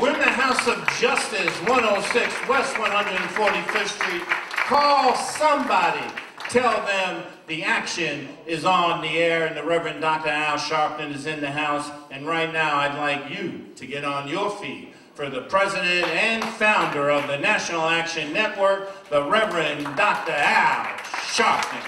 We're in the House of Justice, 106 West 145th Street. Call somebody. Tell them the action is on the air, and the Reverend Dr. Al Sharpton is in the house. And right now, I'd like you to get on your feet for the president and founder of the National Action Network, the Reverend Dr. Al Sharpton.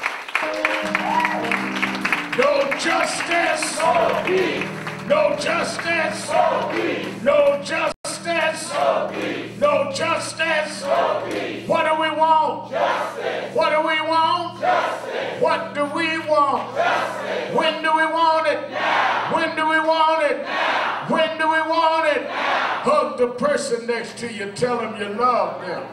No justice, no peace. No justice, no peace. No justice, no peace. No justice, no peace. What do we want? Justice. What do we want? Justice. What do we want? Justice. When do we want it? Now. When do we want it? Now. When do we want it? Now. Hug the person next to you, tell them you love them.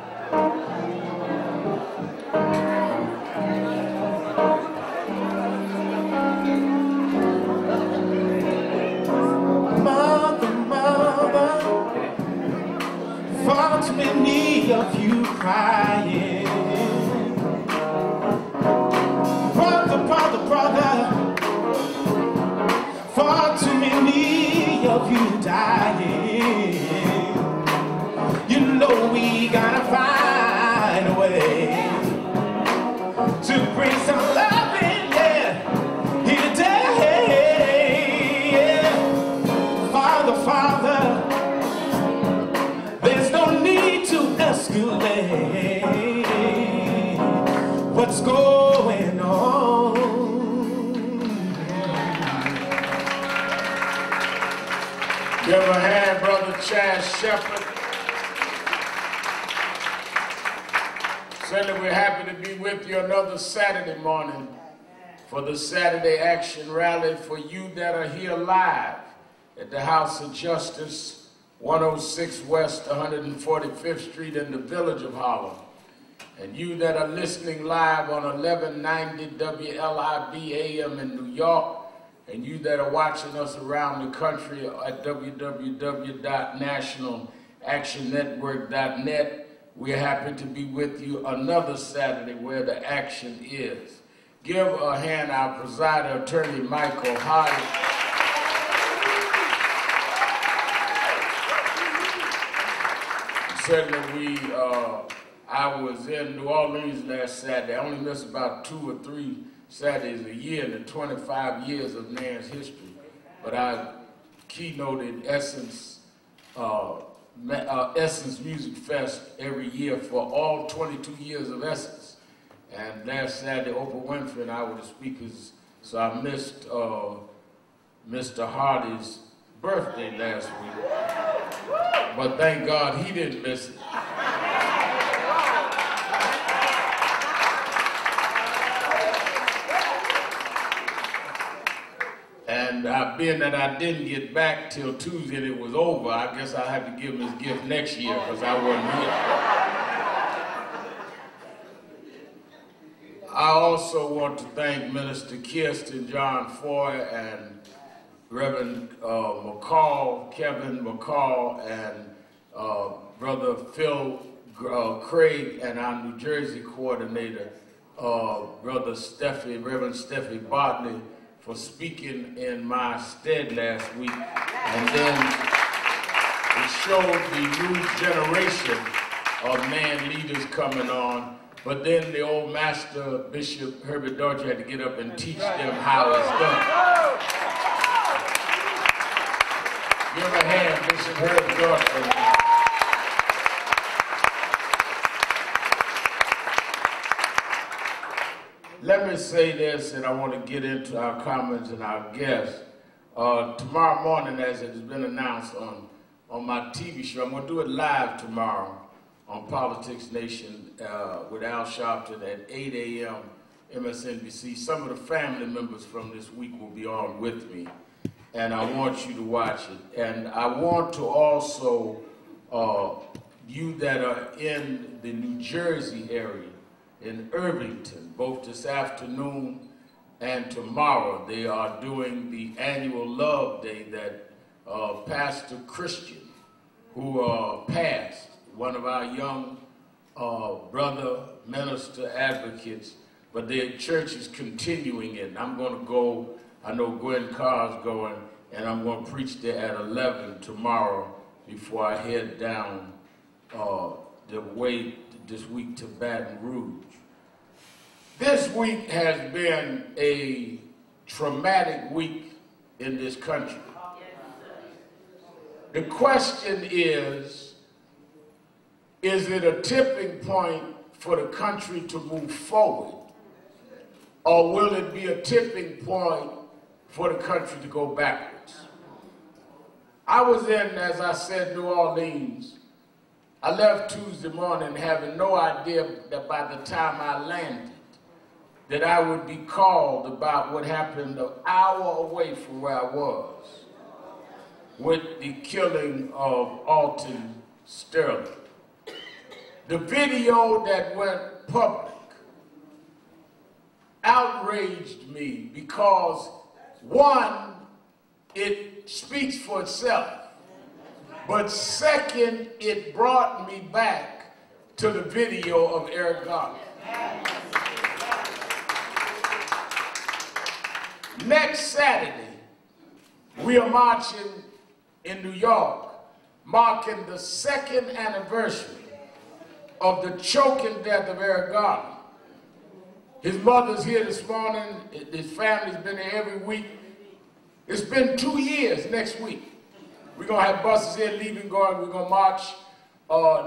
Far too many of you crying. Brother, far too many of you dying. You know we gotta find a way to bring some love in, yeah, here today. Yeah. Father, what's going on? Give a hand, Brother Chad Shepherd. Certainly we're happy to be with you another Saturday morning for the Saturday Action Rally for you that are here live at the House of Justice, 106 West 145th Street in the village of Harlem. And you that are listening live on 1190 WLIB AM in New York, and you that are watching us around the country at www.nationalactionnetwork.net, we're happy to be with you another Saturday where the action is. Give a hand our presider, Attorney Michael Hardy. Certainly I was in New Orleans last Saturday. I only missed about 2 or 3 Saturdays a year in the 25 years of NAN's history. But I keynoted Essence Music Fest every year for all 22 years of Essence. And last Saturday, Oprah Winfrey and I were the speakers, so I missed Mr. Hardy's birthday last week. But thank God he didn't miss it. And being that I didn't get back till Tuesday and it was over, I guess I have to give him his gift next year because I wasn't here. I also want to thank Minister Kirsten John Foy and Reverend Kevin McCall, and Brother Phil Craig, and our New Jersey coordinator, Reverend Steffi Bartley, for speaking in my stead last week. And then it showed the new generation of man leaders coming on. But then the old master, Bishop Herbert Dortch, had to get up and teach them how it's done. Give a hand, Bishop Herbert Dortch. Let me say this, and I want to get into our comments and our guests. Tomorrow morning, as it has been announced on my TV show, I'm going to do it live tomorrow on Politics Nation with Al Sharpton at 8 a.m. MSNBC. Some of the family members from this week will be on with me, and I want you to watch it. And I want to also, you that are in the New Jersey area, in Irvington, both this afternoon and tomorrow, they are doing the annual Love Day that Pastor Christian, who passed, one of our young brother minister advocates, but their church is continuing it. I'm going to go, I know Gwen Carr's going, and I'm going to preach there at 11 tomorrow before I head down the way this week to Baton Rouge. This week has been a traumatic week in this country. The question is it a tipping point for the country to move forward? Or will it be a tipping point for the country to go backwards? I was in, as I said, New Orleans. I left Tuesday morning having no idea that by the time I landed, that I would be called about what happened an hour away from where I was with the killing of Alton Sterling. The video that went public outraged me because, one, it speaks for itself, but second, it brought me back to the video of Eric Garner. Next Saturday, we are marching in New York, marking the 2nd anniversary of the choking death of Eric Garner. His mother's here this morning, his family's been here every week. It's been 2 years next week. We're gonna have buses here leaving, going, we're gonna march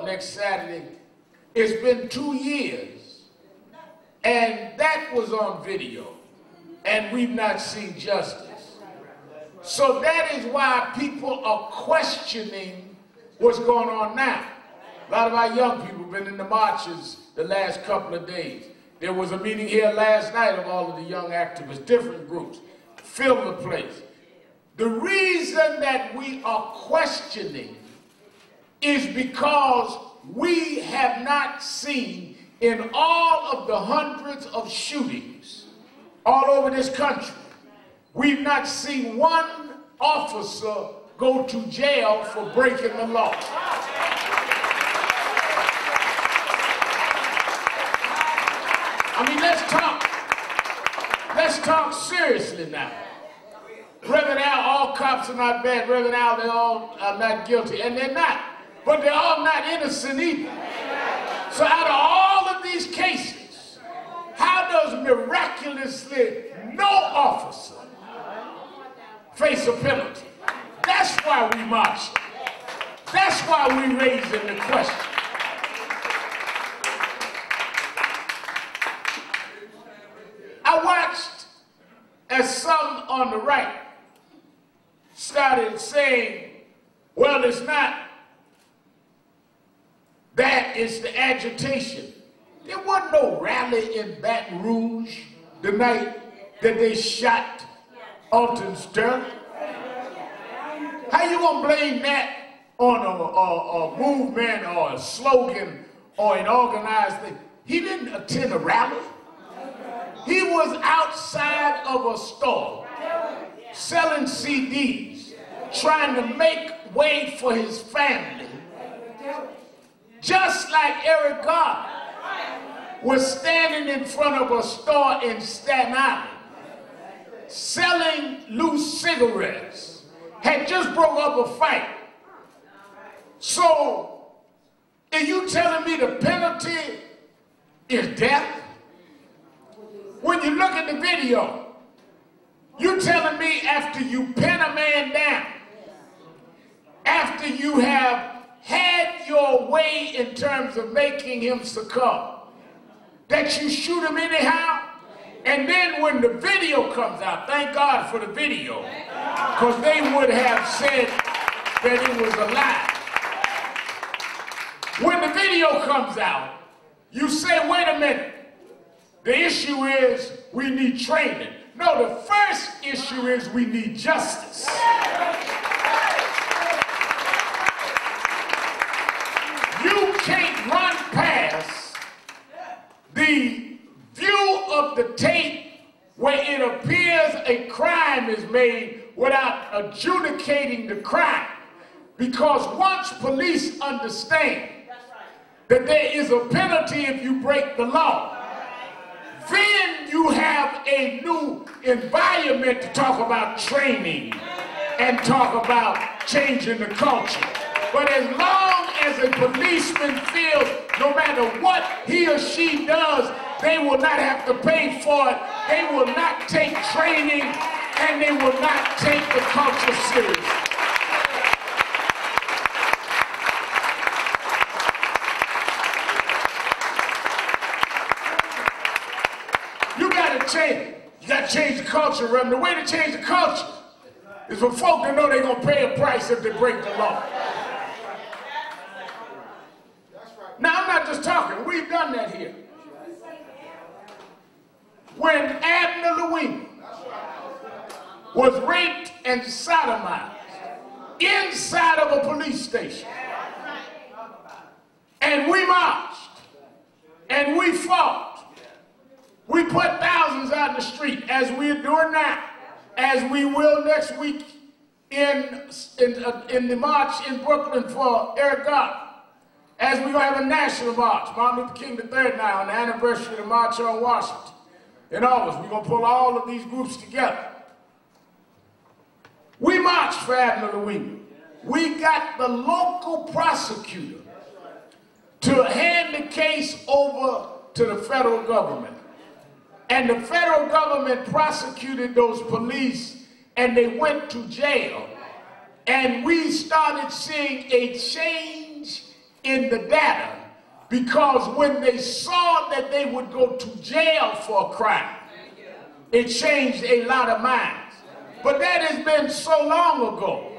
next Saturday. It's been 2 years, and that was on video, and we've not seen justice. So that is why people are questioning what's going on now. A lot of our young people have been in the marches the last couple of days. There was a meeting here last night of all of the young activists, different groups, filled the place. The reason that we are questioning is because we have not seen, in all of the hundreds of shootings all over this country, we've not seen one officer go to jail for breaking the law. I mean, let's talk seriously now. Reverend Al, all cops are not bad. Reverend Al, they all are not guilty, and they're not. But they're all not innocent either. So out of all of these cases, how does miraculously no officer face a penalty? That's why we march. That's why we raising the question. I watched as some on the right started saying, well, it's not that, it's the agitation. There wasn't no rally in Baton Rouge the night that they shot Alton Sterling. How you gonna blame that on a movement or a slogan or an organized thing? He didn't attend a rally. He was outside of a store selling CDs, trying to make way for his family. Just like Eric Garner was standing in front of a store in Staten Island, selling loose cigarettes, had just broke up a fight. So, are you telling me the penalty is death? When you look at the video, you telling me after you pin a man down, after you have had your way in terms of making him succumb, that you shoot him anyhow? And then when the video comes out, thank God for the video, because they would have said that it was a lie. When the video comes out, you say, wait a minute, the issue is we need training. No, the first issue is we need justice. You can't run past the view of the tape where it appears a crime is made without adjudicating the crime. Because once police understand that there is a penalty if you break the law, then you have a new environment to talk about training and talk about changing the culture. But as long as a policeman feels no matter what he or she does, they will not have to pay for it, they will not take training, and they will not take the culture serious. You got to change the culture, Reverend. The way to change the culture is for folk to know they're going to pay a price if they break the law. Now, I'm not just talking. We've done that here. When Admiral Louis was raped and sodomized inside of a police station, and we marched, and we fought, we put thousands out in the street, as we're doing now, as we will next week in the march in Brooklyn for Eric Garner. As we're going to have a national march, Martin Luther King III now, on the anniversary of the March on Washington. In August, we're going to pull all of these groups together. We marched for Admiral Louis. We got the local prosecutor to hand the case over to the federal government. And the federal government prosecuted those police, and they went to jail. And we started seeing a change in the data, because when they saw that they would go to jail for a crime, it changed a lot of minds. But that has been so long ago.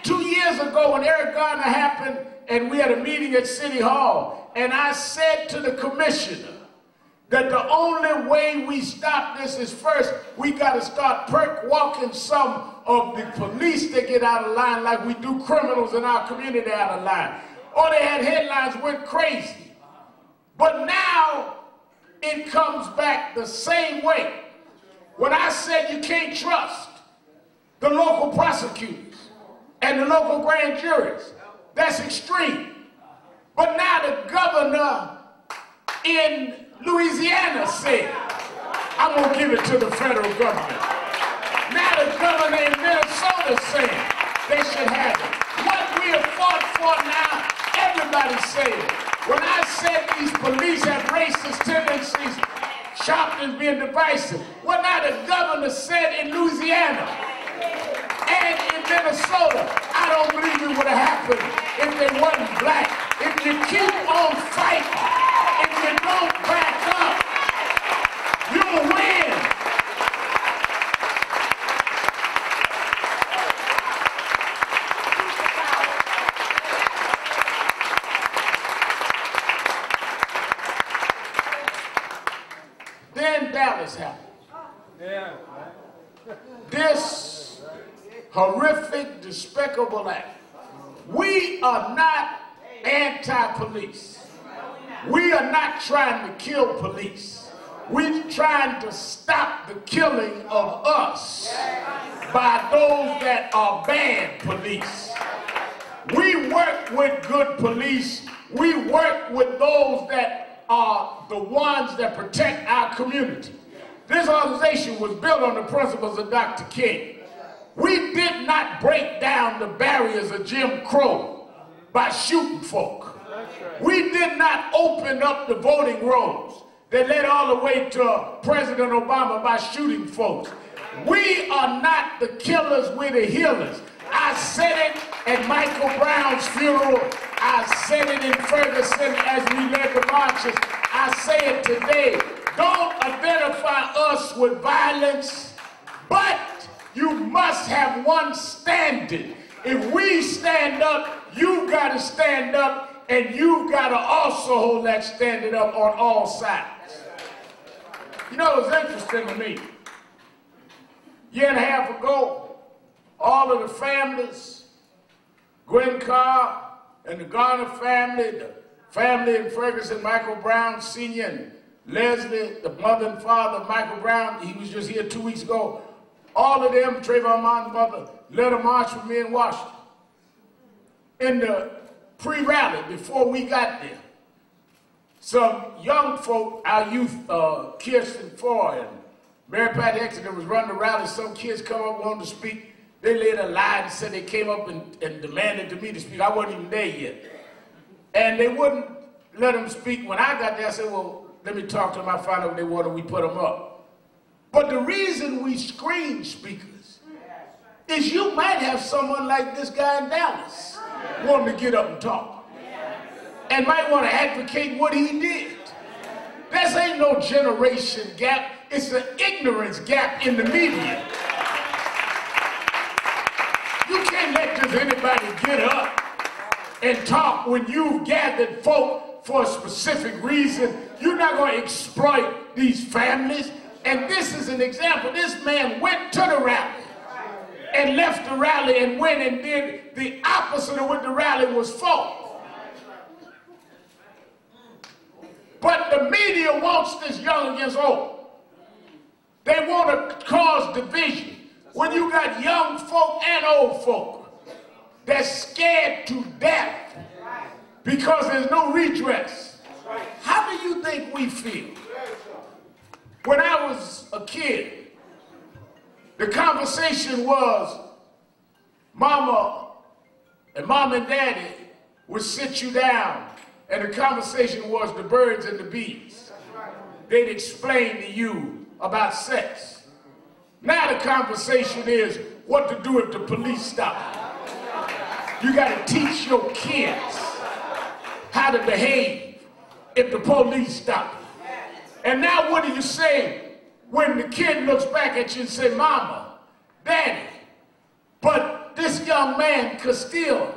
2 years ago when Eric Garner happened, and we had a meeting at City Hall, and I said to the commissioner that the only way we stop this is, first, we got to start perk walking some of the police that get out of line, like we do criminals in our community out of line. Or they had headlines, went crazy. But now it comes back the same way. When I said you can't trust the local prosecutors and the local grand juries, that's extreme. But now the governor in Louisiana said, I'm going to give it to the federal government. Now the governor in Minnesota saying they should have it. What we have fought for now, everybody said. When I said these police have racist tendencies, Sharpton being divisive, what now the governor said in Louisiana and in Minnesota, I don't believe it would have happened if they wasn't black. If you keep on fighting, if you don't back up, you'll win. Then Dallas happened. This horrific, despicable act. We are not anti-police. We are not trying to kill police. We're trying to stop the killing of us by those that are bad police. We work with good police. We work with those that are the ones that protect our community. This organization was built on the principles of Dr. King. We did not break down the barriers of Jim Crow by shooting folk. We did not open up the voting rolls that led all the way to President Obama by shooting folks. We are not the killers, we're the healers. I said it at Michael Brown's funeral. I said it in Ferguson as we led the marches. I say it today. Don't identify us with violence, but you must have one standard. If we stand up, you've got to stand up, and you've got to also hold that standard up on all sides. You know, it was interesting to me. A year and a half ago, all of the families, Gwen Carr and the Garner family, the family in Ferguson, Michael Brown Sr. and Leslie, the mother and father of Michael Brown, he was just here 2 weeks ago. All of them, Trayvon Martin's mother, led a march with me in Washington. In the pre-rally, before we got there, some young folk, our youth, Kirsten Foy and Mary Pat Exeter was running the rally. Some kids come up wanting to speak. They later lied and said they came up and demanded me to speak. I wasn't even there yet. And they wouldn't let them speak. When I got there, I said, well, let me talk to them. I found out what they wanted. We put them up. But the reason we screen speakers is you might have someone like this guy in Dallas wanting to get up and talk and might want to advocate what he did. This ain't no generation gap. It's an ignorance gap in the media. You can't let just anybody get up and talk when you've gathered folk for a specific reason. You're not going to exploit these families. And this is an example. This man went to the rally and left the rally and went and did the opposite of what the rally was for. But the media wants this young against old. They want to cause division. When you got young folk and old folk that's scared to death because there's no redress, how do you think we feel? When I was a kid, the conversation was mama and daddy would sit you down, and the conversation was the birds and the bees. They'd explain to you about sex. Now the conversation is what to do if the police stop you. You got to teach your kids how to behave if the police stop you. And now what do you say when the kid looks back at you and say, Mama, Daddy, but this young man, Castile,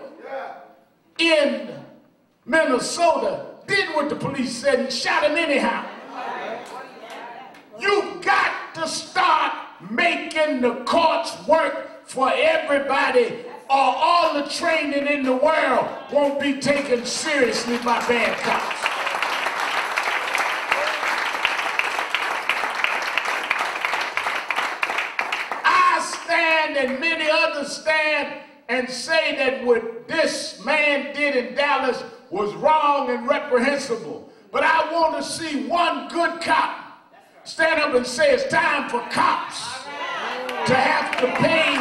in Minnesota, did what the police said and shot him anyhow. You've got to start making the courts work for everybody, or all the training in the world won't be taken seriously by bad cops. I stand and many others stand and say that what this man did in Dallas was wrong and reprehensible. But I want to see one good cop stand up and say it's time for cops to have to pay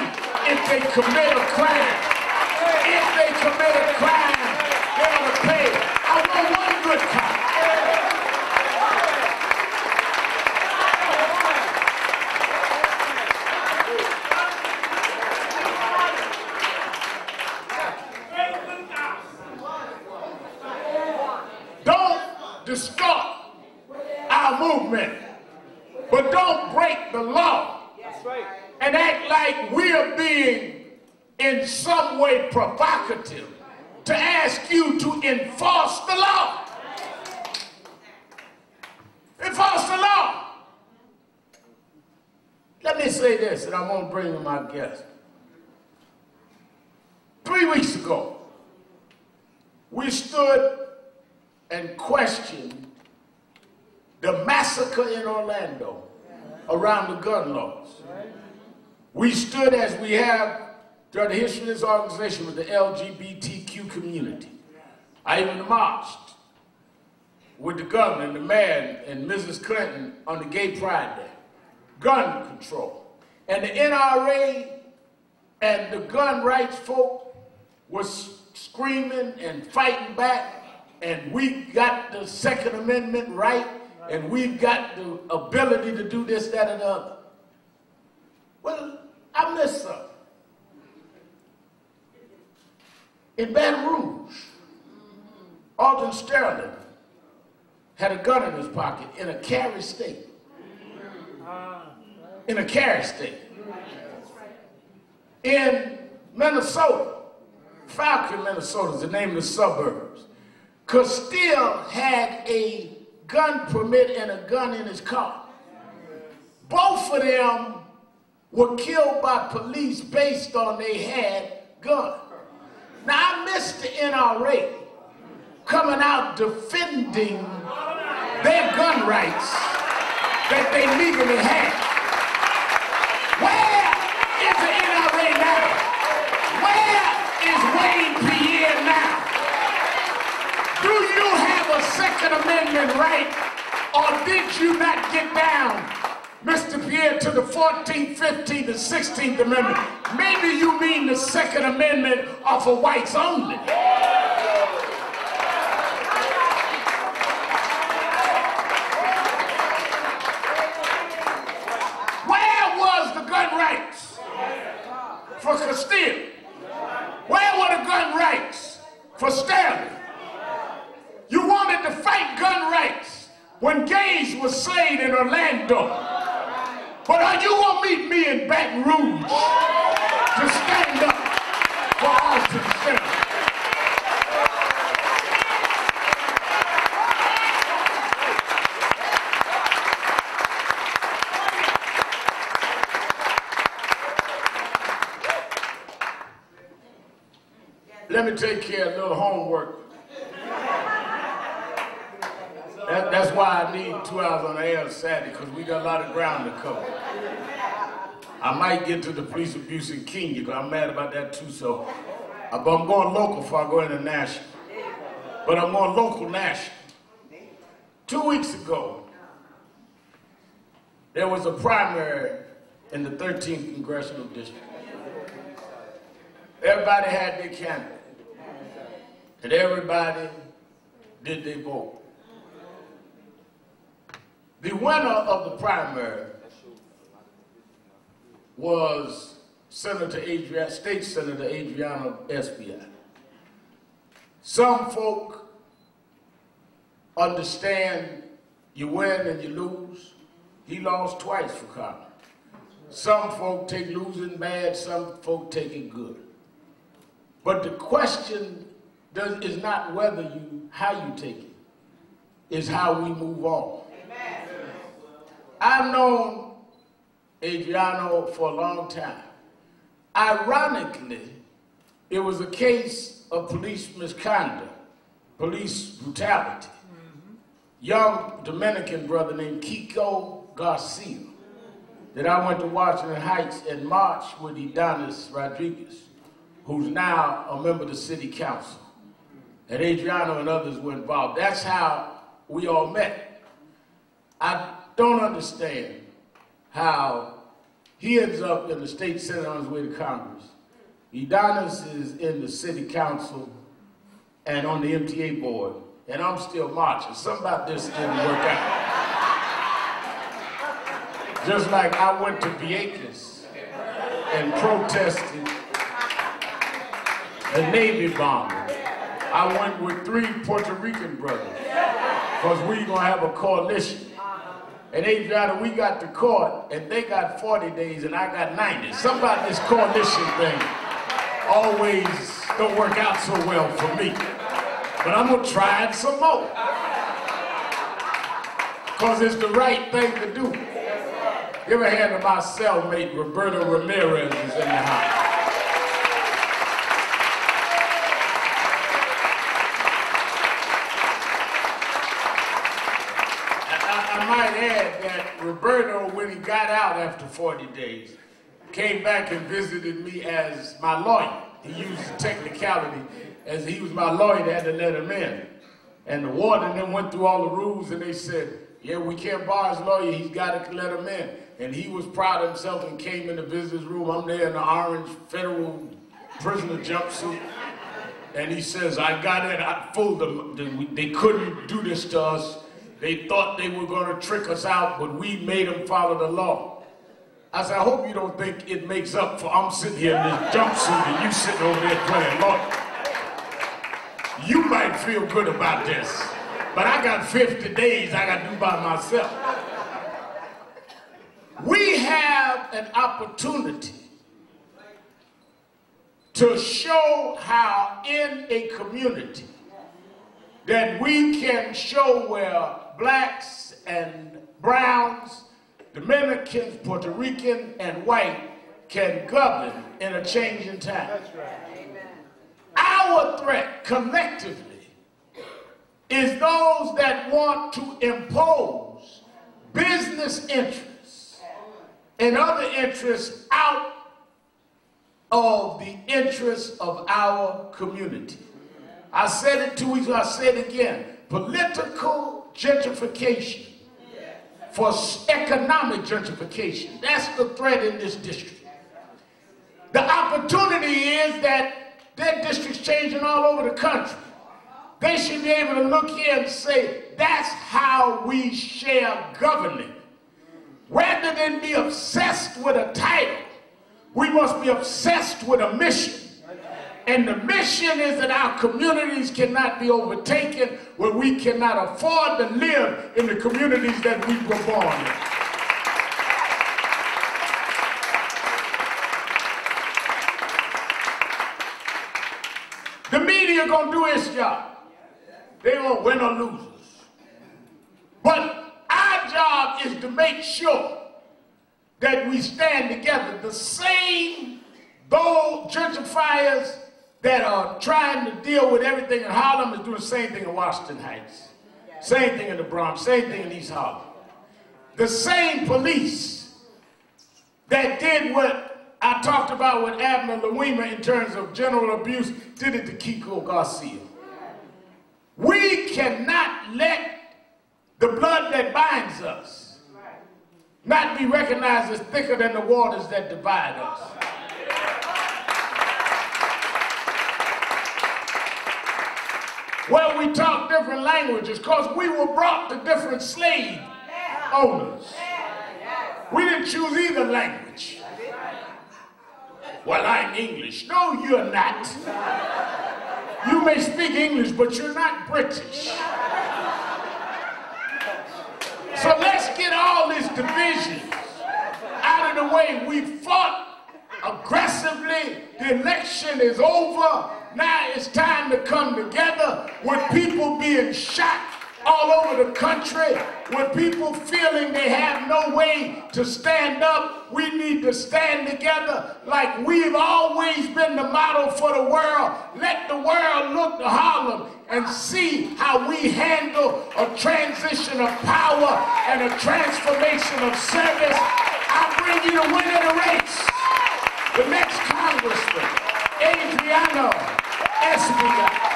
if they commit a crime. If they commit a crime, they ought to pay. I want one good cop. Don't distort our movement, but don't break the law and act like we're being in some way provocative to ask you to enforce the law. Enforce the law. Let me say this, and I won't bring in my guest. 3 weeks ago, we stood and questioned the massacre in Orlando around the gun laws. We stood, as we have throughout the history of this organization, with the LGBTQ community. I even marched with the governor and the mayor and Mrs. Clinton on the Gay Pride Day. Gun control. And the NRA and the gun rights folk was screaming and fighting back, and we got the Second Amendment right, and we've got the ability to do this, that, and the other. Well, I missed something. In Baton Rouge, Alton Sterling had a gun in his pocket in a carry state. In a carry state. In Minnesota, Falcon, Minnesota is the name of the suburbs, Castile had a gun permit and a gun in his car. Both of them were killed by police based on they had guns. Now I missed the NRA coming out defending their gun rights that they legally have. Where is the NRA now? Where is Wayne Pierre now? Do you have a Second Amendment right, or did you not get down Mr. Pierre, to the 14th, 15th, and 16th Amendment. Maybe you mean the Second Amendment are for whites only. Where was the gun rights for Castile? Where were the gun rights for Stanley? You wanted to fight gun rights when gays were slain in Orlando. But are you going to meet me in Baton Rouge to stand up for Austin Stanley? Let me take care of a little homework. That's why I need 2 hours on the air Saturday, because we got a lot of ground to cover. I might get to the police abuse in Kenya, because I'm mad about that too, so. But I'm going local before I go into national. But I'm going local national. 2 weeks ago, there was a primary in the 13th Congressional District. Everybody had their candidate. And everybody did their vote. The winner of the primary was State Senator Adriano Espaillat. Some folk understand you win and you lose. He lost twice for Congress. Some folk take losing bad, some folk take it good. But the question is not how you take it, it's how we move on. Amen. I've known Adriano for a long time. Ironically, it was a case of police misconduct, police brutality. Young Dominican brother named Kiko Garcia that I went to Washington Heights in March with Adriano Rodriguez, who's now a member of the city council. And Adriano and others were involved. That's how we all met. I don't understand how he ends up in the state senate on his way to Congress. Adonis is in the city council and on the MTA board, and I'm still marching. Something about this didn't work out. Just like I went to Vieques and protested the Navy bombing. I went with 3 Puerto Rican brothers because we were going to have a coalition. And Adriano, we got to court, and they got 40 days, and I got 90. Something about this coalition thing always don't work out so well for me. But I'm going to try it some more. Because it's the right thing to do. Give a hand to my cellmate, Roberto Ramirez, is in the house. I might add that Roberto, when he got out after 40 days, came back and visited me as my lawyer. He used the technicality as he was my lawyer, they had to let him in. And the warden then went through all the rules and they said, yeah, we can't bar his lawyer, he's got to let him in. And he was proud of himself and came in the business room. I'm there in the orange federal prisoner jumpsuit. And he says, I got in, I fooled them. They couldn't do this to us. They thought they were going to trick us out, but we made them follow the law. I said, I hope you don't think it makes up for I'm sitting here in this jumpsuit and you sitting over there playing lawyer. You might feel good about this, but I got 50 days I got to do by myself. We have an opportunity to show how in a community that we can show where blacks and browns, Dominicans, Puerto Rican, and white can govern in a changing time. That's right. Amen. Our threat collectively is those that want to impose business interests and other interests out of the interests of our community. I said it 2 weeks ago, I said it again. Political gentrification for economic gentrification. That's the threat in this district. The opportunity is that their district's changing all over the country. They should be able to look here and say, that's how we share government. Rather than be obsessed with a title, we must be obsessed with a mission. And the mission is that our communities cannot be overtaken, where we cannot afford to live in the communities that we were born in. The media gonna do its job. They gonna win or lose. But our job is to make sure that we stand together. The same bold gentrifiers that are trying to deal with everything in Harlem is doing the same thing in Washington Heights. Same thing in the Bronx, same thing in East Harlem. The same police that did what I talked about with Abner Louima in terms of general abuse did it to Kiko Garcia. We cannot let the blood that binds us not be recognized as thicker than the waters that divide us. Well, we talk different languages because we were brought to different slave owners. We didn't choose either language. Well, I'm English. No, you're not. You may speak English, but you're not British. So let's get all these divisions out of the way. We fought aggressively. The election is over. Now it's time to come together with people being shot all over the country, with people feeling they have no way to stand up. We need to stand together like we've always been the model for the world. Let the world look to Harlem and see how we handle a transition of power and a transformation of service. I bring you the winner of the race, the next Congressman, Adriano, Espaillat.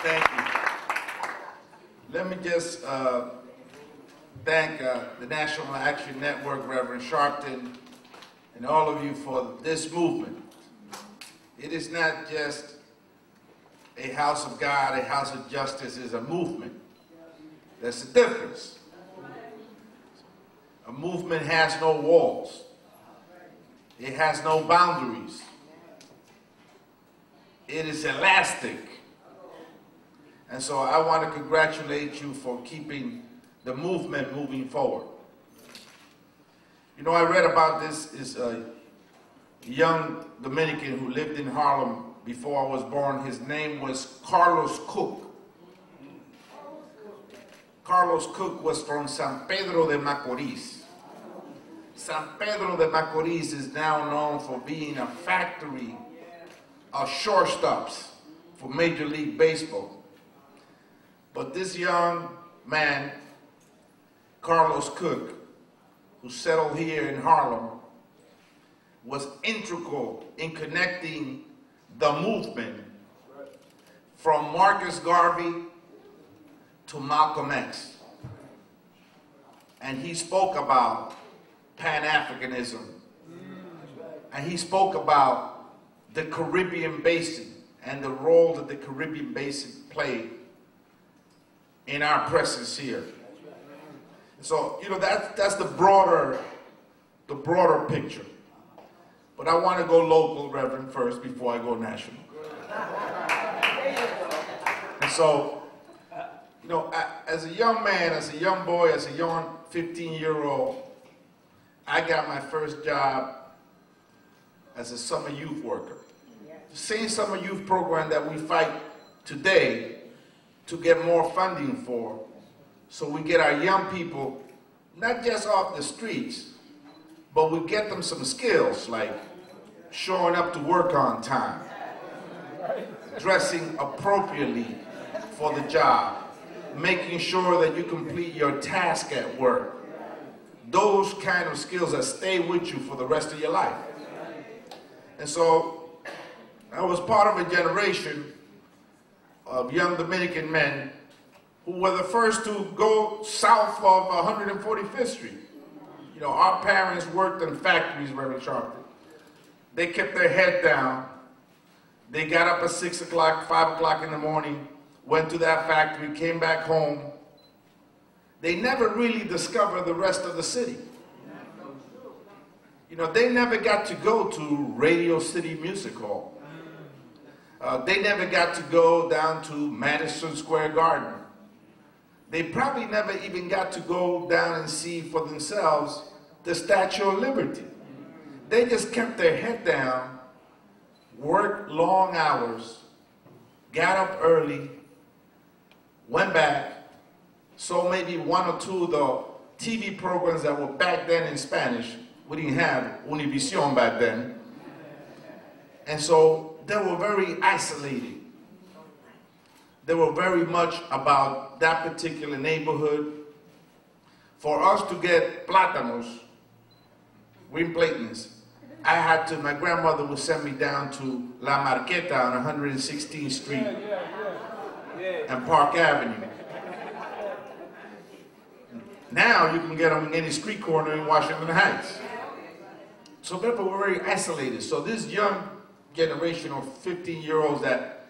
Thank you. Let me just thank the National Action Network, Reverend Sharpton, and all of you for this movement. It is not just a house of God, a house of justice. Is a movement. That's the difference. A movement has no walls. It has no boundaries. It is elastic. And so I want to congratulate you for keeping the movement moving forward. You know, I read about this is a young Dominican who lived in Harlem before I was born. His name was Carlos Cook. Carlos Cook was from San Pedro de Macorís. San Pedro de Macorís is now known for being a factory of shortstops for Major League Baseball. But this young man, Carlos Cook, who settled here in Harlem, was integral in connecting the movement from Marcus Garvey to Malcolm X. And he spoke about Pan-Africanism. And he spoke about the Caribbean Basin and the role that the Caribbean Basin played in our presence here. So, you know, that's the broader picture. But I want to go local, Reverend, first before I go national. And so, you know, as a young man, as a young boy, as a young 15-year-old, I got my first job as a summer youth worker. The same summer youth program that we fight today to get more funding for, so we get our young people not just off the streets, but we get them some skills like showing up to work on time, dressing appropriately for the job, making sure that you complete your task at work. Those kind of skills that stay with you for the rest of your life. And so I was part of a generation of young Dominican men who were the first to go south of 145th Street. You know, our parents worked in factories, Reverend Sharpton. They kept their head down. They got up at 6 o'clock, 5 o'clock in the morning, went to that factory, came back home. They never really discovered the rest of the city. You know, they never got to go to Radio City Music Hall. They never got to go down to Madison Square Garden. They probably never even got to go down and see for themselves the Statue of Liberty. They just kept their head down, worked long hours, got up early, went back, saw maybe one or two of the TV programs that were back then in Spanish. We didn't have Univision back then. And so they were very isolated. They were very much about that particular neighborhood. For us to get plátanos, green platans, my grandmother would send me down to La Marqueta on 116th Street and Park Avenue. Now you can get them in any street corner in Washington Heights. So people were very isolated. So this young generation of 15-year-olds that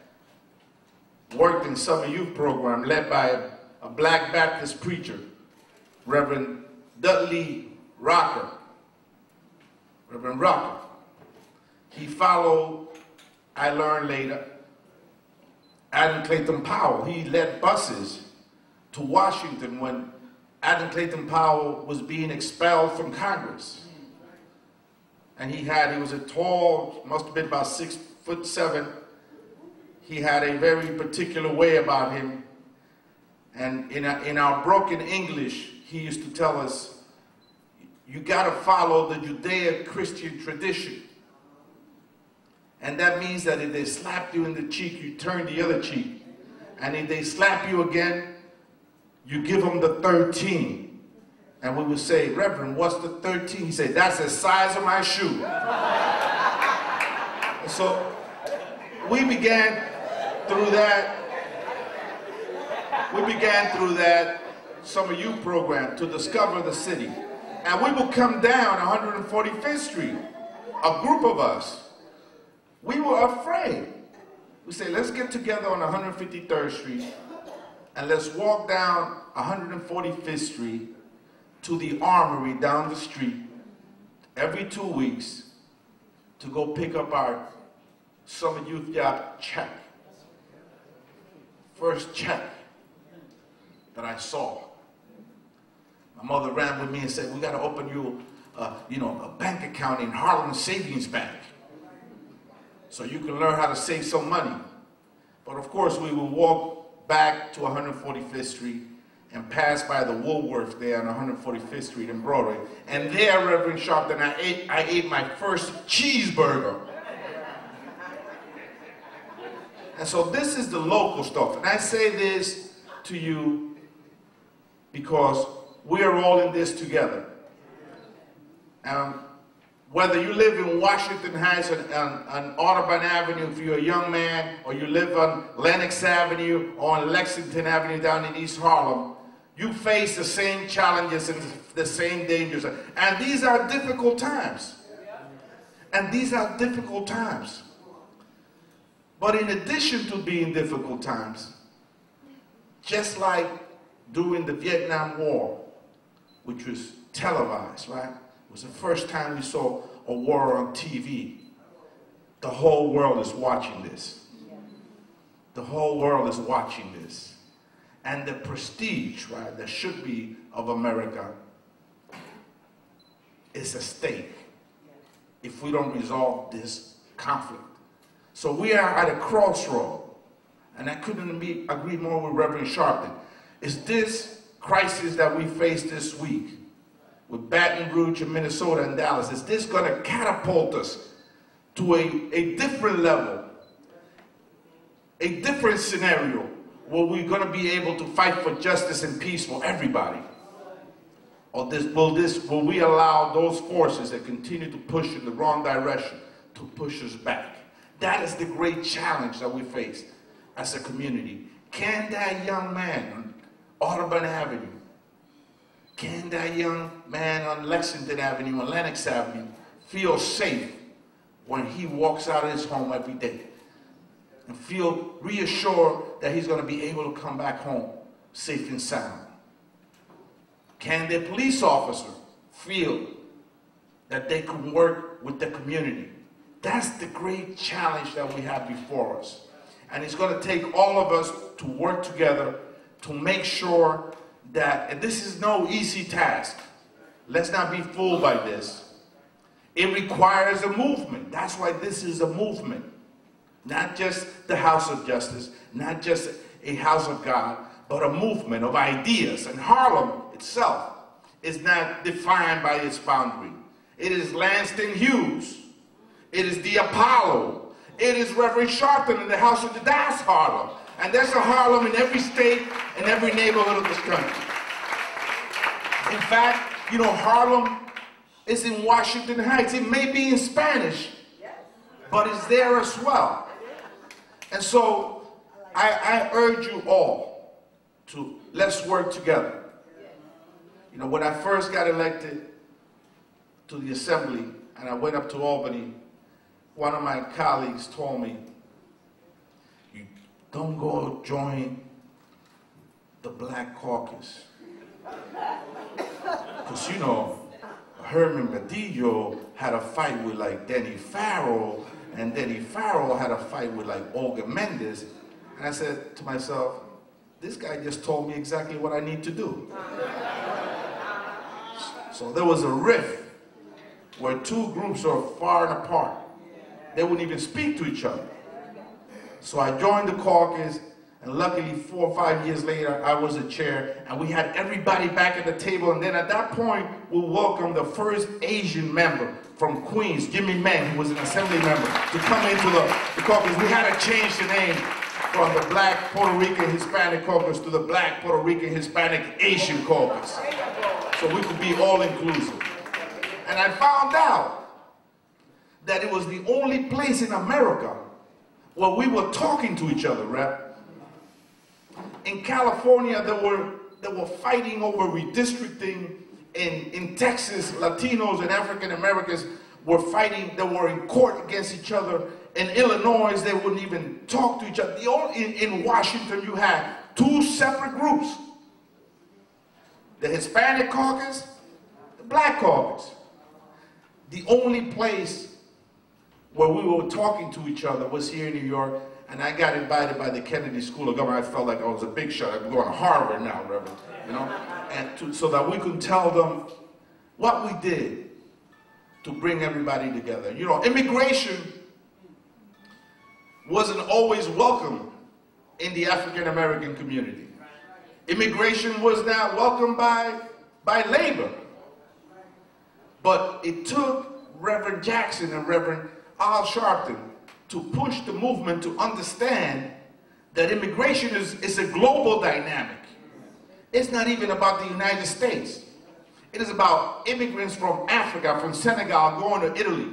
worked in summer youth program led by a black Baptist preacher, Reverend Dudley Rocker. Reverend Rocker. He followed, I learned later, Adam Clayton Powell. He led buses to Washington when Adam Clayton Powell was being expelled from Congress. And he was a tall, must have been about 6'7". He had a very particular way about him. And in our broken English, he used to tell us, you gotta follow the Judeo-Christian tradition. And that means that if they slap you in the cheek, you turn the other cheek. And if they slap you again, you give them the 13. And we would say, Reverend, what's the 13? He said, that's the size of my shoe. So we began through that summer youth program to discover the city. And we would come down 145th Street, a group of us. We were afraid. We say, let's get together on 153rd Street and let's walk down 145th Street to the Armory down the street every 2 weeks to go pick up our summer youth job check. First check that I saw. My mother ran with me and said, we got to open you, a bank account in Harlem Savings Bank so you can learn how to save some money. But of course, we would walk back to 145th Street and pass by the Woolworth there on 145th Street in Broadway. And there, Reverend Sharpton, I ate my first cheeseburger. And so this is the local stuff. And I say this to you because we are all in this together. Whether you live in Washington Heights on Audubon Avenue if you're a young man, or you live on Lenox Avenue or on Lexington Avenue down in East Harlem, you face the same challenges and the same dangers. And these are difficult times. And these are difficult times. But in addition to being difficult times, just like during the Vietnam War, which was televised, right? It was the first time we saw a war on TV. The whole world is watching this. The whole world is watching this. And the prestige, right, that should be of America is at stake if we don't resolve this conflict. So we are at a crossroad, and I couldn't agree more with Reverend Sharpton. Is this crisis that we face this week with Baton Rouge and Minnesota and Dallas, is this going to catapult us to a different level, a different scenario where we're going to be able to fight for justice and peace for everybody? Or will we allow those forces that continue to push in the wrong direction to push us back? That is the great challenge that we face. as a community? Can that young man on Audubon Avenue, can that young man on Lexington Avenue, on Lenox Avenue, feel safe when he walks out of his home every day? And feel reassured that he's going to be able to come back home safe and sound? Can the police officer feel that they can work with the community? That's the great challenge that we have before us. And it's going to take all of us to work together to make sure that, and this is no easy task. Let's not be fooled by this. It requires a movement. That's why this is a movement. Not just the House of Justice, not just a house of God, but a movement of ideas. And Harlem itself is not defined by its boundary. It is Langston Hughes. It is the Apollo. It is Reverend Sharpton in the House of the Das Harlem. And there's a Harlem in every state and every neighborhood of this country. In fact, you know, Harlem is in Washington Heights. It may be in Spanish, but it's there as well. And so I urge you all to let's work together. You know, when I first got elected to the Assembly and I went up to Albany, one of my colleagues told me, you don't go join the Black Caucus. Because, you know, Herman Badillo had a fight with like Denny Farrell, and Denny Farrell had a fight with like Olga Mendez. And I said to myself, this guy just told me exactly what I need to do. So there was a rift where two groups are far and apart. They wouldn't even speak to each other. So I joined the caucus, and luckily 4 or 5 years later, I was a chair, and we had everybody back at the table. And then at that point, we welcomed the first Asian member from Queens, Jimmy Mann, who was an assembly member, to come into the caucus. We had to change the name from the Black Puerto Rican Hispanic Caucus to the Black Puerto Rican Hispanic Asian Caucus, so we could be all inclusive. And I found out that it was the only place in America where we were talking to each other, Rep. In California, they were fighting over redistricting. In Texas, Latinos and African Americans were fighting. They were in court against each other. In Illinois, they wouldn't even talk to each other. In Washington, you had two separate groups: the Hispanic Caucus, the Black Caucus. The only place where we were talking to each other was here in New York, and I got invited by the Kennedy School of Government. I felt like I was a big shot. I'm going to Harvard now, Reverend, you know, and so that we could tell them what we did to bring everybody together. You know, immigration wasn't always welcome in the African American community. Immigration was not welcomed by labor. But it took Reverend Jackson and Reverend Al Sharpton to push the movement to understand that immigration is a global dynamic. It's not even about the United States. It is about immigrants from Africa, from Senegal going to Italy.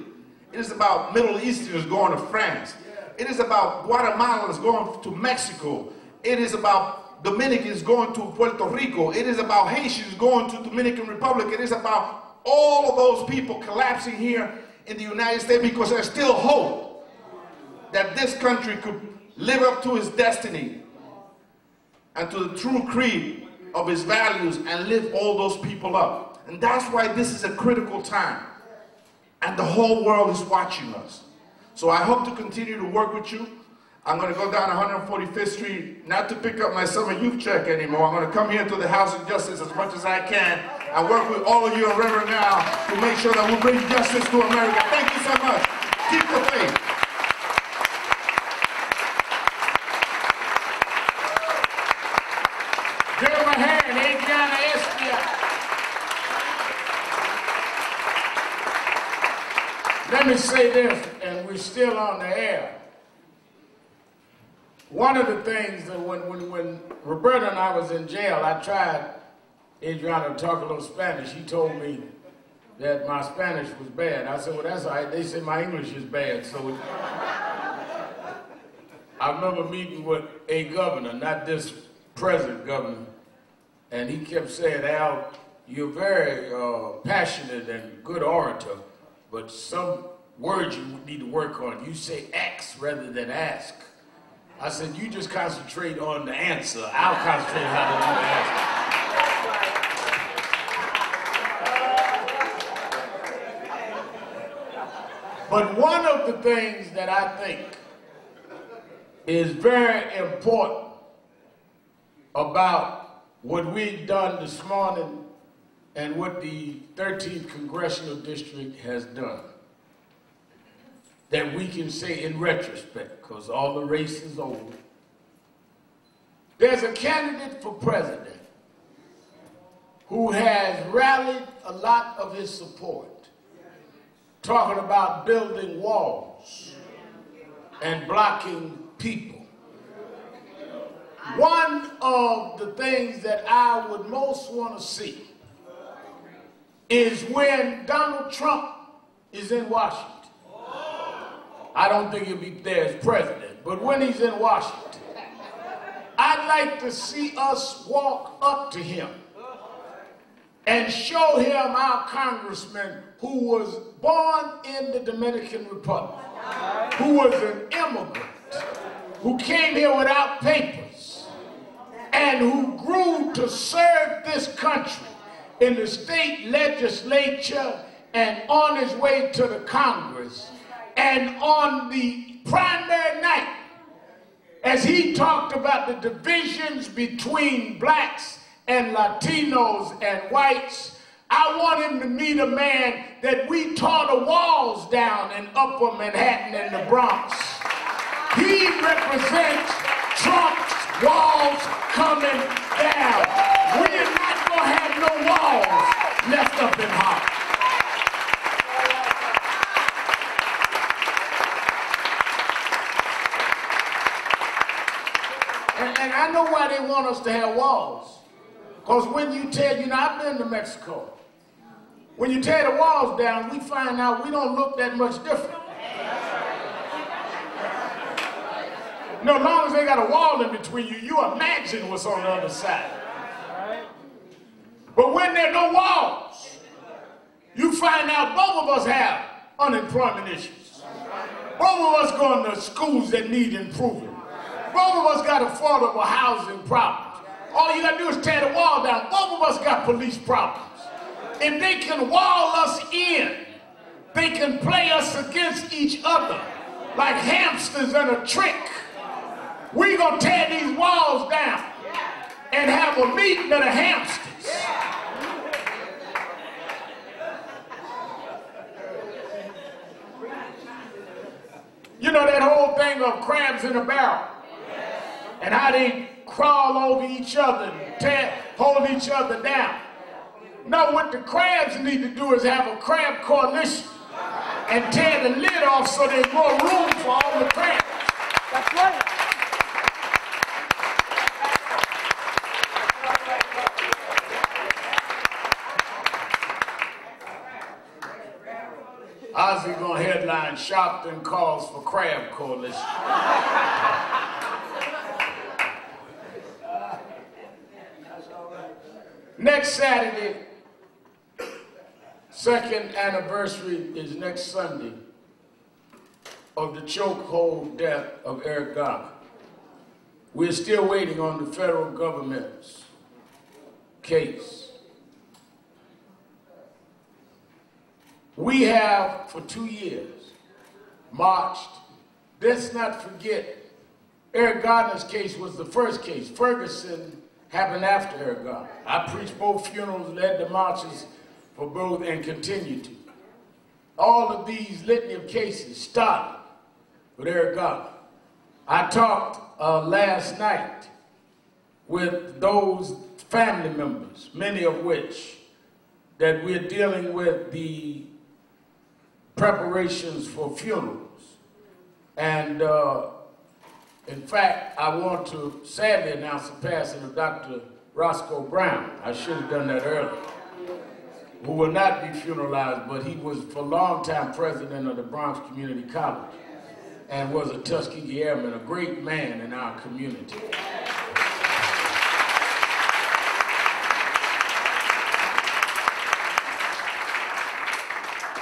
It is about Middle Easterners going to France. It is about Guatemalans going to Mexico. It is about Dominicans going to Puerto Rico. It is about Haitians going to Dominican Republic. It is about all of those people collapsing here in the United States because there's still hope that this country could live up to its destiny and to the true creed of its values and lift all those people up. And that's why this is a critical time. And the whole world is watching us. So I hope to continue to work with you. I'm going to go down 145th Street, not to pick up my summer youth check anymore. I'm going to come here to the House of Justice as much as I can and work with all of you and Reverend now to make sure that we bring justice to America. Thank you so much. Keep the faith. Give him a hand, Adriano, Espaillat. Let me say this, and we're still on the air. One of the things that when Roberta and I was in jail, I tried Adriano to talk a little Spanish. He told me that my Spanish was bad. I said, well, that's all right. They said my English is bad. So I remember meeting with a governor, not this present governor, and he kept saying, Al, you're very passionate and good orator, but some words you need to work on. You say X rather than ask. I said, you just concentrate on the answer. I'll concentrate on how to do the answer. But one of the things that I think is very important about what we've done this morning and what the 13th Congressional District has done, that we can say in retrospect, because all the race is over, there's a candidate for president who has rallied a lot of his support, talking about building walls and blocking people. One of the things that I would most want to see is when Donald Trump is in Washington. I don't think he'll be there as president, but when he's in Washington, I'd like to see us walk up to him and show him our congressman who was born in the Dominican Republic, who was an immigrant, who came here without papers, and who grew to serve this country in the state legislature and on his way to the Congress. And on the primary night, as he talked about the divisions between blacks and Latinos and whites, I want him to meet a man that we tore the walls down in Upper Manhattan and the Bronx. He represents Trump's walls coming down. We're not going to have no walls left up in Harlem. And I know why they want us to have walls. Because when you tear, I've been to Mexico. When you tear the walls down, we find out we don't look that much different. No, as long as they got a wall in between you, you imagine what's on the other side. But when there are no walls, you find out both of us have unemployment issues. Both of us going to schools that need improvement. Both of us got affordable housing problems. All you got to do is tear the wall down. Both of us got police problems. If they can wall us in, they can play us against each other like hamsters in a trick. We're going to tear these walls down and have a meeting of the hamsters. You know that whole thing of crabs in a barrel? And how they crawl over each other and hold each other down. No, what the crabs need to do is have a crab coalition and tear the lid off so there's more room for all the crabs. That's right. Ozzy gonna headline Sharpton calls for crab coalition. Next Saturday, second anniversary is next Sunday of the chokehold death of Eric Garner. We're still waiting on the federal government's case. We have, for 2 years, marched. Let's not forget, Eric Garner's case was the first case. Ferguson happened after Eric Garner. I preached both funerals, led the marches for both, and continue to. All of these litany of cases started with Eric Garner. I talked last night with those family members, many of which that we're dealing with the preparations for funerals. And in fact, I want to sadly announce the passing of Dr. Roscoe Brown. I should have done that earlier. Who will not be funeralized, but he was for a long time president of the Bronx Community College. and was a Tuskegee Airman, a great man in our community.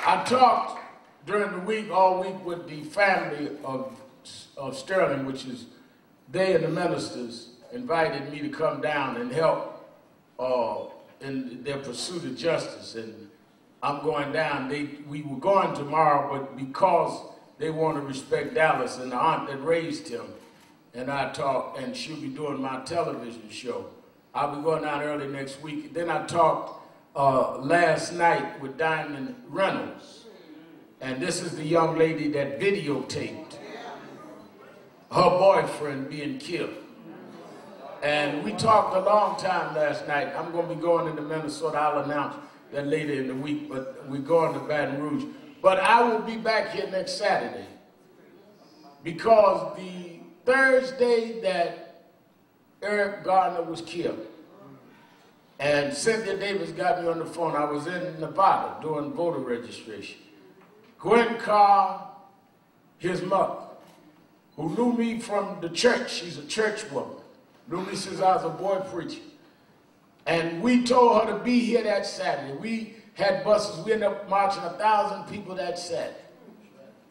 I talked during the week, all week, with the family of Sterling, which is, they and the ministers invited me to come down and help in their pursuit of justice. And I'm going down. We were going tomorrow, but because they want to respect Dallas and the aunt that raised him, and I talked, and she'll be doing my television show. I'll be going down early next week. Then I talked last night with Diamond Reynolds, and this is the young lady that videotaped her boyfriend being killed. And we talked a long time last night. I'm going to be going into Minnesota. I'll announce that later in the week, but we're going to Baton Rouge. But I will be back here next Saturday because the Thursday that Eric Garner was killed, and Cynthia Davis got me on the phone. I was in Nevada doing voter registration. Gwen Carr, his mother, who knew me from the church, she's a church woman, knew me since I was a boy preacher. And we told her to be here that Saturday. We had buses. We ended up marching 1,000 people that Saturday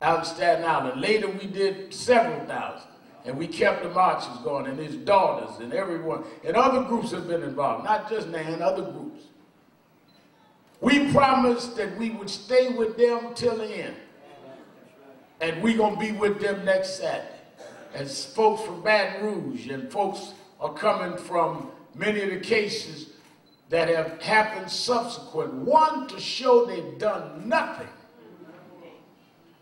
out in Staten Island. Later we did several thousand. And we kept the marches going, and his daughters and everyone. And other groups have been involved, not just Nan, other groups. We promised that we would stay with them till the end. And we're going to be with them next Saturday. And folks from Baton Rouge and folks are coming from many of the cases that have happened subsequent. One, to show they've done nothing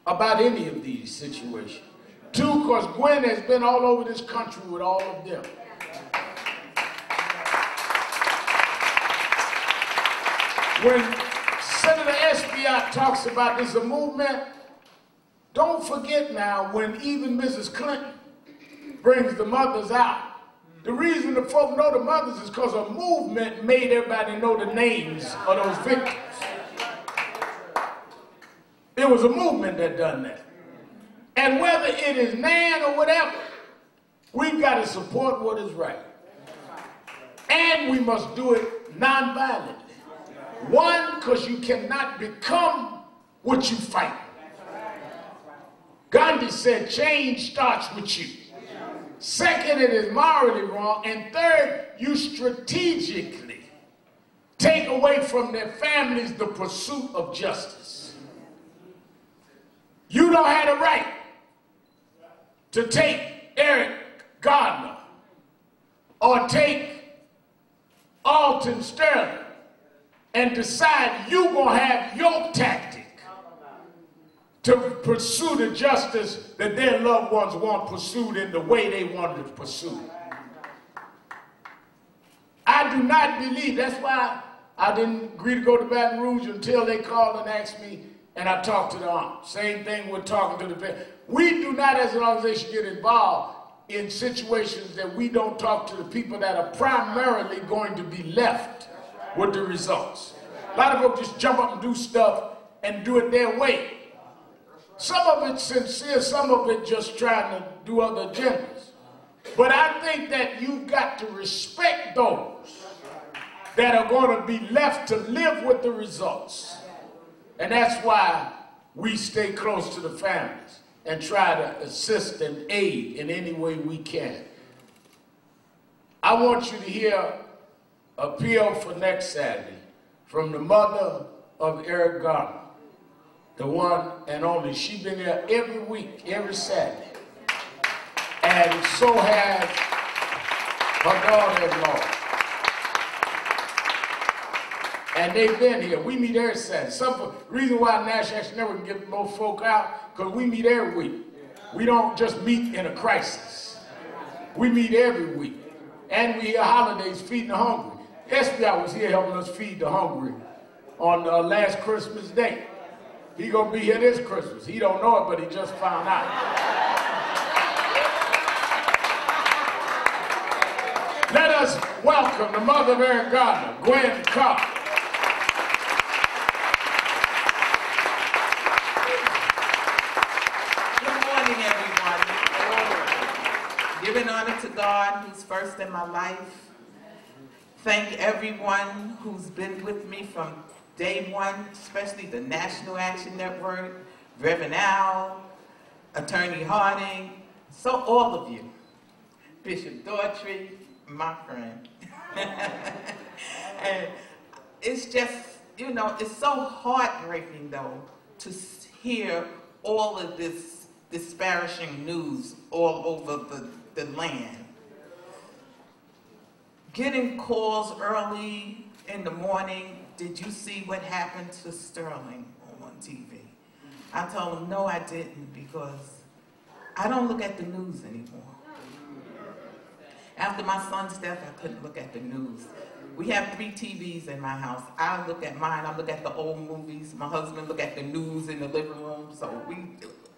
about any of these situations. Two, because Gwen has been all over this country with all of them. When Senator Espaillat talks about this a movement, don't forget now when even Mrs. Clinton brings the mothers out. The reason the folk know the mothers is because a movement made everybody know the names of those victims. It was a movement that done that. And whether it is Nan or whatever, we've got to support what is right. And we must do it nonviolently. One, because you cannot become what you fight. Gandhi said change starts with you. Second, it is morally wrong. And third, you strategically take away from their families the pursuit of justice. You don't have the right to take Eric Gardner or take Alton Sterling and decide you're going to have your tactic to pursue the justice that their loved ones want pursued in the way they wanted to pursue it. I do not believe, that's why I didn't agree to go to Baton Rouge until they called and asked me, and I talked to the aunt. Same thing with talking to the parents. We do not as an organization get involved in situations that we don't talk to the people that are primarily going to be left with the results. A lot of them just jump up and do stuff and do it their way. Some of it's sincere, some of it just trying to do other agendas. But I think that you've got to respect those that are going to be left to live with the results. And that's why we stay close to the families and try to assist and aid in any way we can. I want you to hear an appeal for next Saturday from the mother of Eric Garner. The one and only. She's been there every week, every Saturday. And so has her daughter-in-law. And they've been here. We meet every Saturday. Some reason why National Action Network can get more folk out, because we meet every week. We don't just meet in a crisis. We meet every week. And we hear holidays feeding the hungry. Espaillat was here helping us feed the hungry on last Christmas Day. He gonna be here this Christmas. He don't know it, but he just found out. Let us welcome the mother of Eric Gardner, Gwen Carr. Good morning, everyone. to God who's first in my life. Thank everyone who's been with me from day one, especially the National Action Network, Reverend Al, Attorney Harding, so all of you. Bishop Daughtry, my friend. And it's just, you know, it's so heartbreaking though to hear all of this disparaging news all over the land. Getting calls early in the morning, did you see what happened to Sterling on TV? I told him, no, I didn't, because I don't look at the news anymore. After my son's death, I couldn't look at the news. We have 3 TVs in my house. I look at mine, I look at the old movies. My husband look at the news in the living room, so we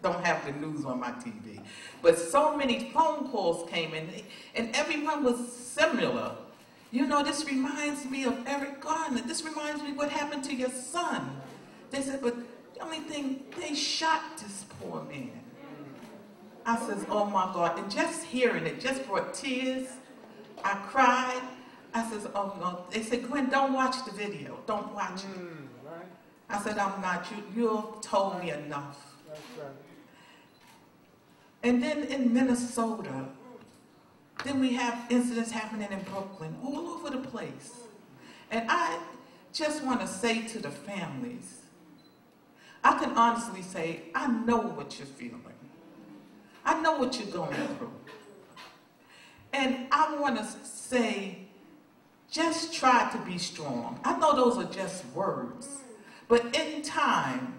don't have the news on my TV. But so many phone calls came in, and everyone was similar. You know, this reminds me of Eric Garner. This reminds me what happened to your son. They said, but the only thing, they shot this poor man. I says, oh my God, and just hearing it just brought tears. I cried. I says, oh no. They said, Gwen, don't watch the video. Don't watch it. Right. I said, I'm not. You've told me enough. That's right. And then in Minnesota, then we have incidents happening in Brooklyn, all over the place. And I just want to say to the families, I can honestly say, I know what you're feeling. I know what you're going through. And I want to say, just try to be strong. I know those are just words, but in time,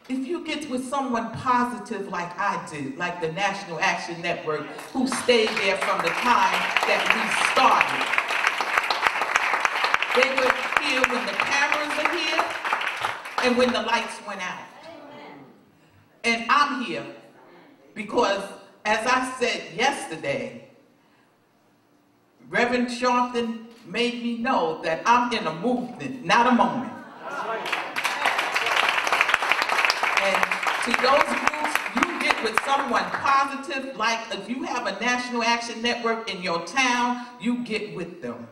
if you get with someone positive like I did, like the National Action Network, who stayed there from the time that we started, they were here when the cameras are here and when the lights went out. And I'm here because, as I said yesterday, Reverend Sharpton made me know that I'm in a movement, not a moment. That's right. And to those groups, you get with someone positive, like if you have a National Action Network in your town, you get with them.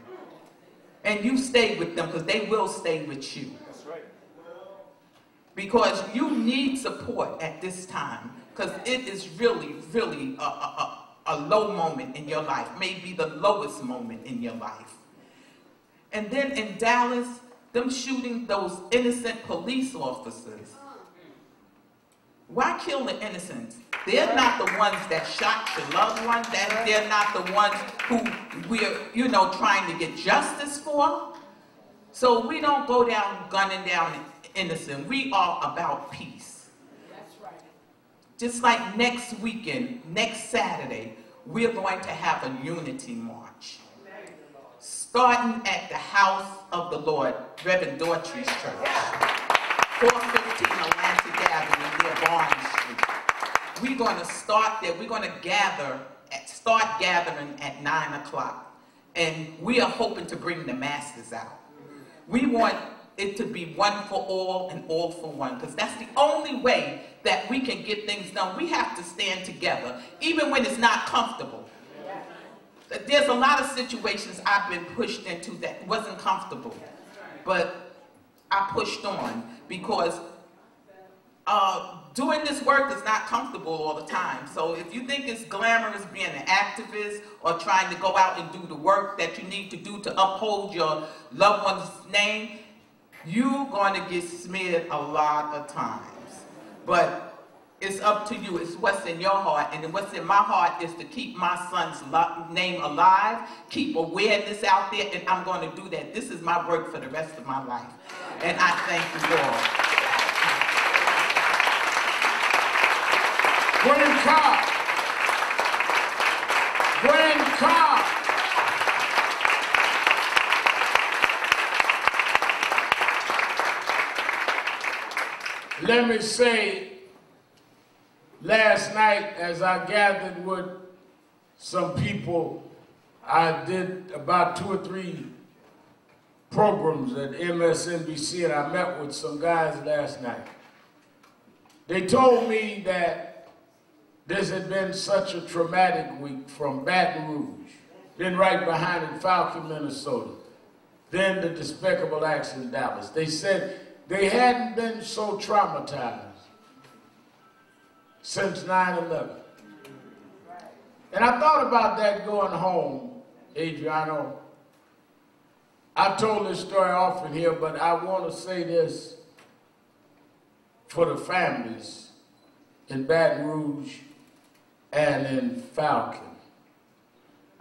And you stay with them, because they will stay with you. That's right. Because you need support at this time, because it is really, really a low moment in your life, maybe the lowest moment in your life. And then in Dallas, them shooting those innocent police officers. Why kill the innocents? They're not the ones that shot your loved ones. They're not the ones who we're, you know, trying to get justice for. So we don't go down gunning down innocent. We are about peace. That's right. Just like next weekend, next Saturday, we're going to have a unity march. Starting at the House of the Lord, Reverend Daughtry's church, 415 Atlantic Avenue near Barnes Street. We're going to start there. We're going to start gathering at 9 o'clock. And we are hoping to bring the masses out. We want it to be one for all and all for one, because that's the only way that we can get things done. We have to stand together, even when it's not comfortable. There's a lot of situations I've been pushed into that wasn't comfortable, but I pushed on, because doing this work is not comfortable all the time. So if you think it's glamorous being an activist or trying to go out and do the work that you need to do to uphold your loved one's name, you're going to get smeared a lot of times. But it's up to you. It's what's in your heart. And what's in my heart is to keep my son's name alive, keep awareness out there, and I'm going to do that. This is my work for the rest of my life. And I thank you all. Gwen Cobb. Gwen Cobb. Let me say, last night, as I gathered with some people, I did about 2 or 3 programs at MSNBC, and I met with some guys last night. They told me that This had been such a traumatic week from Baton Rouge, then right behind in Falcon, Minnesota, then the despicable acts in Dallas. They said they hadn't been so traumatized since 9/11. And I thought about that going home, Adriano. I told this story often here, but I want to say this for the families in Baton Rouge and in Falcon.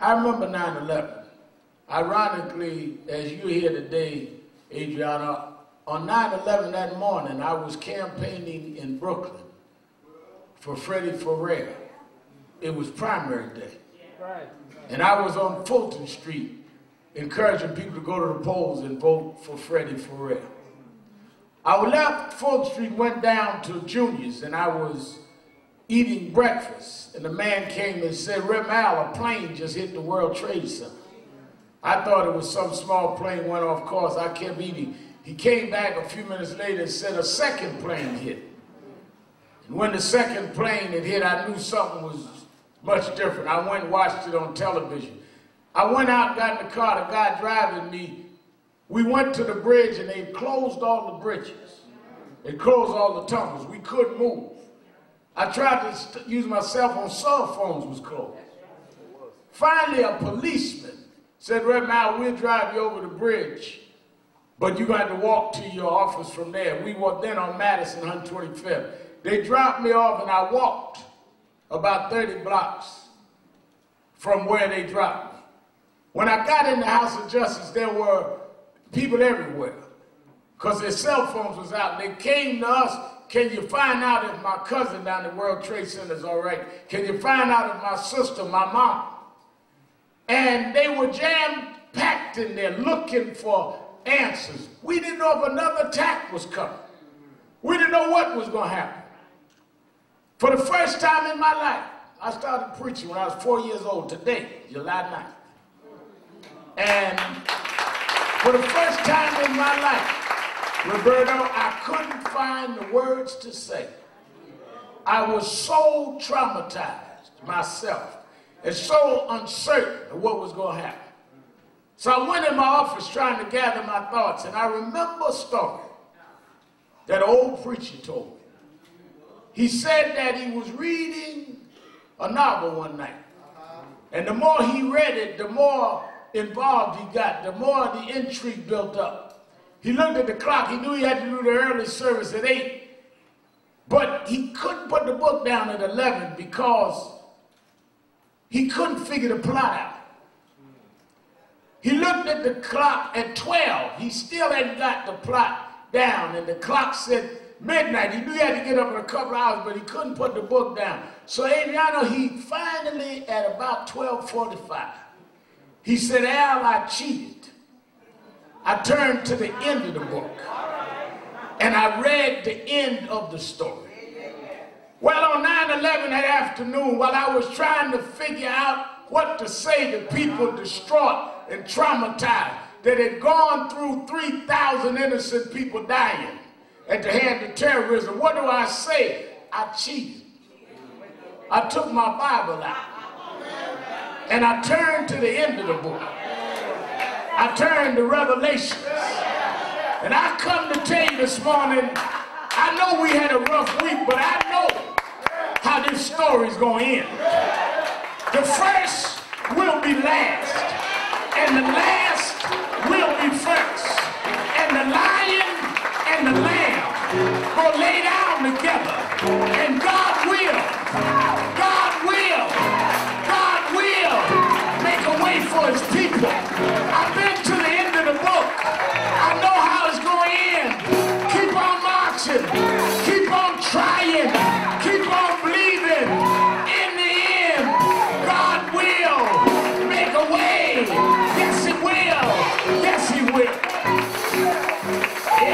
I remember 9/11. Ironically, as you hear today, Adriano, on 9/11 that morning, I was campaigning in Brooklyn for Freddie Ferrer. It was primary day. And I was on Fulton Street encouraging people to go to the polls and vote for Freddie Ferrer. I left Fulton Street, went down to Junior's, and I was eating breakfast. And the man came and said, "Reb Al, a plane just hit the World Trade Center." I thought it was some small plane went off course. I kept eating. He came back a few minutes later and said a second plane hit. And when the second plane had hit, I knew something was much different. I went and watched it on television. I went out, got in the car, the guy driving me. We went to the bridge and they closed all the bridges. They closed all the tunnels. We couldn't move. I tried to use my cell phone. Cell phones was closed. Finally, a policeman said, "Reb Al, we'll drive you over the bridge, but you're going to have to walk to your office from there." We were then on Madison, 125th. They dropped me off and I walked about 30 blocks from where they dropped me. When I got in the House of Justice, there were people everywhere because their cell phones was out. They came to us, "Can you find out if my cousin down at World Trade Center is all right? Can you find out if my sister, my mom?" And they were jam-packed in there looking for answers. We didn't know if another attack was coming. We didn't know what was going to happen. For the first time in my life, I started preaching when I was 4 years old, today, July 9th. And for the first time in my life, Roberto, I couldn't find the words to say. I was so traumatized myself and so uncertain of what was going to happen. So I went in my office trying to gather my thoughts, and I remember a story that an old preacher told me. He said that he was reading a novel one night, and the more he read it, the more involved he got, the more the intrigue built up. He looked at the clock. He knew he had to do the early service at 8, but he couldn't put the book down at 11 because he couldn't figure the plot out. He looked at the clock at 12. He still hadn't got the plot down, and the clock said midnight. He knew he had to get up in a couple hours, but he couldn't put the book down. So Adriano, he finally, at about 12:45, he said, "Al, I cheated. I turned to the end of the book, and I read the end of the story." Well, on 9/11 that afternoon, while I was trying to figure out what to say to people distraught and traumatized that had gone through 3,000 innocent people dying at the hand of terrorism, what do I say? I cheated. I took my Bible out, and I turned to the end of the book. I turned to Revelations. And I come to tell you this morning, I know we had a rough week, but I know how this story's going to end. The first will be last, and the last will be first. And the lion and the lamb will lay down together, and God will make a way for his people. I've been to the end of the book. I know how it's going to end. Keep on marching. Keep on trying. Keep on believing. In the end, God will make a way. Yes, he will. Yes, he will.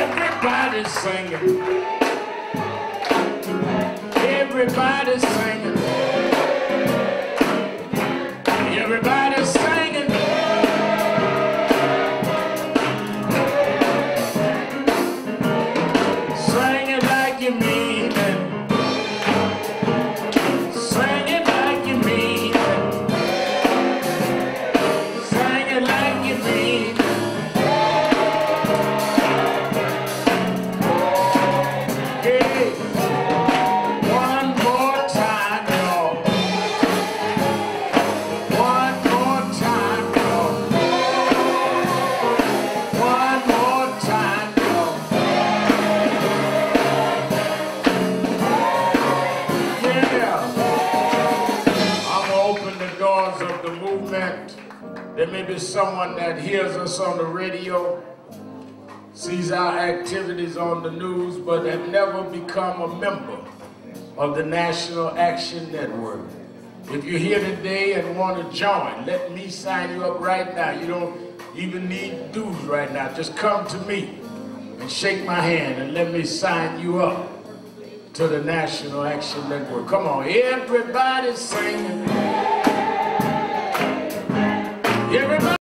Everybody's singing. Everybody's singing. Everybody's singing. Sing it like you mean it. Sing There may be someone that hears us on the radio, sees our activities on the news, but have never become a member of the National Action Network. If you're here today and want to join, let me sign you up right now. You don't even need dues right now. Just come to me and shake my hand and let me sign you up to the National Action Network. Come on, everybody singing.